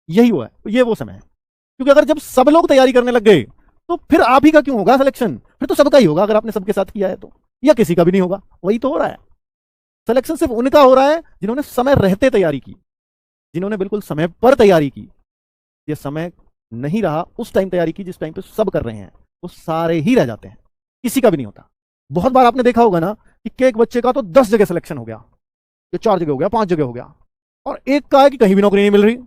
यही हुआ है, ये वो समय है। क्योंकि अगर जब सब लोग तैयारी करने लग गए तो फिर आप ही का क्यों होगा सिलेक्शन? फिर तो सबका ही होगा अगर आपने सबके साथ किया है तो, या किसी का भी नहीं होगा। वही तो हो रहा है, सिलेक्शन सिर्फ उनका हो रहा है जिन्होंने समय रहते तैयारी की, जिन्होंने बिल्कुल समय पर तैयारी की। ये समय नहीं रहा उस टाइम तैयारी की जिस टाइम पे सब कर रहे हैं, वो सारे ही रह जाते हैं, किसी का भी नहीं होता। बहुत बार आपने देखा होगा ना कि एक बच्चे का तो 10 जगह सिलेक्शन हो गया, या 4 जगह हो गया, 5 जगह हो गया, और एक का है कि कहीं भी नौकरी नहीं मिल रही।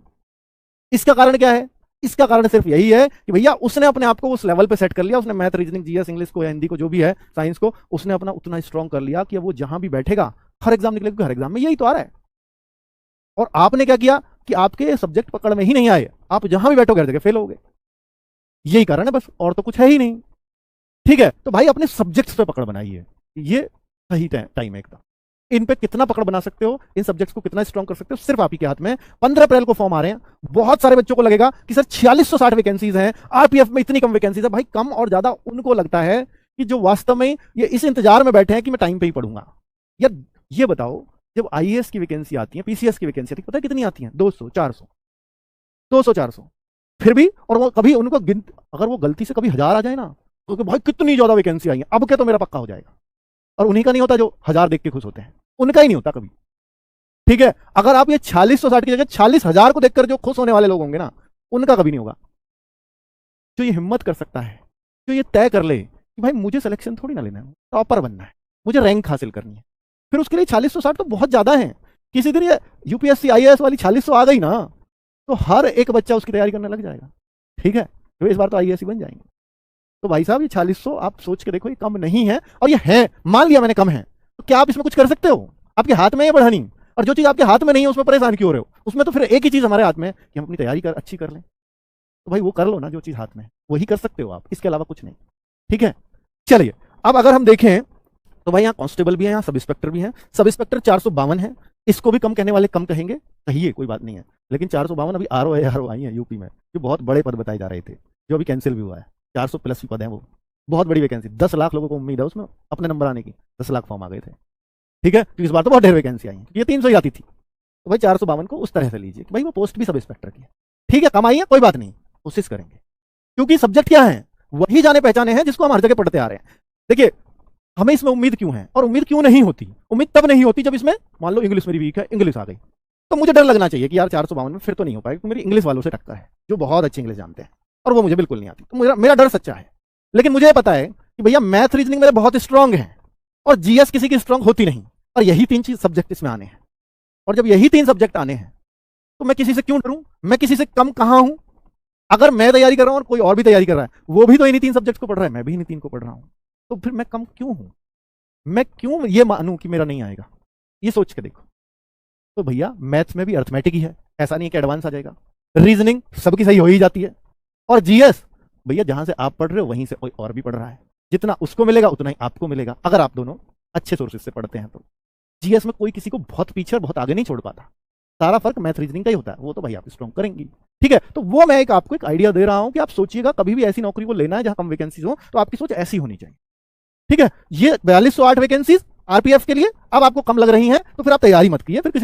इसका कारण क्या है? इसका कारण सिर्फ यही है कि भैया उसने अपने आप को उस लेवल पे सेट कर लिया, उसने मैथ, रीजनिंग, जीएस, इंग्लिश को या हिंदी को, जो भी है, साइंस को, उसने अपना उतना स्ट्रॉन्ग कर लिया कि वो जहां भी बैठेगा, हर एग्जाम निकलेगा, हर एग्जाम में यही तो आ रहा है। और आपने क्या किया कि आपके सब्जेक्ट पकड़ में ही नहीं आए, आप जहां भी बैठोगे हर जगह फेल हो गए। यही कारण है बस, और तो कुछ है ही नहीं। ठीक है, तो भाई अपने सब्जेक्ट्स पे पकड़ बनाइए, ये सही टाइम है एकदम। इन पे कितना पकड़ बना सकते हो, इन सब्जेक्ट्स को कितना स्ट्रॉन्ग कर सकते हो, सिर्फ आप ही के हाथ में। 15 अप्रैल को फॉर्म आ रहे हैं। बहुत सारे बच्चों को लगेगा कि सर 4660 वैकेंसीज हैं, आरपीएफ में इतनी कम वैकेंसीज है। भाई कम और ज्यादा उनको लगता है कि जो वास्तव में ये इस इंतजार में बैठे हैं कि मैं टाइम पे ही पढ़ूंगा। यार ये बताओ, जब आईएएस की वैकेंसी आती है, पीसीएस की वैकेंसी आती है, पता है कितनी आती है? 200, 400, 200, 400। फिर भी, और वो कभी उनको अगर वो गलती से कभी 1000 आ जाए ना, तो भाई कितनी ज्यादा वैकेंसी आई है, अब क्या तो मेरा पक्का हो जाएगा। और उन्हीं का नहीं होता जो 1000 देख के खुश होते हैं, उनका ही नहीं होता कभी। ठीक है, अगर आप ये 4660 की जगह 40000 को देखकर जो खुश होने वाले लोग होंगे ना, उनका कभी नहीं होगा। जो ये हिम्मत कर सकता है, जो ये तय कर ले कि भाई मुझे सिलेक्शन थोड़ी ना लेना है, टॉपर बनना है, मुझे रैंक हासिल करनी है, फिर उसके लिए 4660 तो बहुत ज्यादा है। किसी दिन ये यूपीएससी आईएएस वाली 4600 आ गई ना, तो हर एक बच्चा उसकी तैयारी करने लग जाएगा। ठीक है, तो इस बार तो आईएएस ही बन जाएंगे। तो भाई साहब ये 4600 आप सोच के देखो, ये कम नहीं है। और ये है, मान लिया मैंने कम है, तो क्या आप इसमें कुछ कर सकते हो? आपके हाथ में है बढ़ानी, और जो चीज आपके हाथ में नहीं है उसमें परेशान क्यों हो रहे हो? उसमें तो फिर एक ही चीज हमारे हाथ में है कि हम अपनी तैयारी अच्छी कर लें। तो भाई वो कर लो ना, जो चीज हाथ में है वही कर सकते हो आप, इसके अलावा कुछ नहीं। ठीक है, चलिए अब अगर हम देखें तो भाई यहाँ कांस्टेबल भी है, यहाँ सब इंस्पेक्टर भी है। सब इंस्पेक्टर 452 है, इसको भी कम कहने वाले कम कहेंगे, कहिए कोई बात नहीं है। लेकिन 452 अभी आरओ आई है यूपी में, जो बहुत बड़े पद बताए जा रहे थे, जो अभी कैंसिल भी हुआ है। 400 प्लस भी पद है, वो बहुत बड़ी वैकेंसी, 10 लाख लोगों को उम्मीद है उसमें अपने नंबर आने की। 10 लाख फॉर्म आ गए थे। ठीक है, तो इस बार तो बहुत ढेर वैकेंसी आई है, ये 300 ही आती थी। तो भाई 452 को उस तरह से लीजिए कि भाई वो पोस्ट भी सब इंस्पेक्टर की है। ठीक है, कमाई है, कोई बात नहीं, कोशिश करेंगे। क्योंकि सब्जेक्ट क्या है, वही जाने पहचाने हैं जिसको हम हर जगह पढ़ते आ रहे हैं। देखिए हमें इसमें उम्मीद क्यों है और उम्मीद क्यों नहीं होती? उम्मीद तब नहीं होती जब इसमें मान लो इंग्लिश मेरी वीक है, इंग्लिश आ गई, तो मुझे डर लगना चाहिए कि यार 452 में फिर तो नहीं हो पाएगा, क्योंकि मेरी इंग्लिश वालों से टक्कर है जो बहुत अच्छी इंग्लिश जानते हैं, और वो मुझे बिल्कुल नहीं आती। तो मेरा डर सच्चा है। लेकिन मुझे पता है कि भैया मैथ, रीजनिंग मेरे बहुत स्ट्रांग है, और जीएस किसी की स्ट्रांग होती नहीं, और यही 3 चीज सब्जेक्ट इसमें आने हैं। और जब यही 3 सब्जेक्ट आने हैं तो मैं किसी से क्यों डरूं? मैं किसी से कम कहां हूं? अगर मैं तैयारी कर रहा हूं और कोई और भी तैयारी कर रहा है, वो भी तो इन्हीं 3 सब्जेक्ट को पढ़ रहा है, मैं भी इन्हीं 3 को पढ़ रहा हूं, तो फिर मैं कम क्यों हूं? मैं क्यों ये मानूं कि मेरा नहीं आएगा? ये सोच के देखो। तो भैया मैथ्स में भी अर्थमेटिक ही है, ऐसा नहीं है कि एडवांस आ जाएगा। रीजनिंग सबकी सही हो ही जाती है, और जीएस भैया जहां से आप पढ़ रहे हो वहीं से कोई और भी पढ़ रहा है, जितना उसको मिलेगा उतना ही आपको मिलेगा, अगर आप दोनों अच्छे सोर्सेज से पढ़ते हैं तो। जीएस में कोई किसी को बहुत पीछे और बहुत आगे नहीं छोड़ पाता, सारा फर्क मैथ रीजनिंग का ही होता है, वो तो भाई आप स्ट्रॉन्ग करेंगी। ठीक है, तो वो मैं आपको एक आइडिया दे रहा हूं कि आप सोचिएगा कभी भी ऐसी नौकरी को लेना है जहां कम वैकेंसीज हो, तो आपकी सोच ऐसी होनी चाहिए। ठीक है, ये 4208 वैकेंसीज आरपीएफ के लिए अब आपको कम लग रही हैं, तो फिर आप तैयारी मत कीजिए, फिर किसी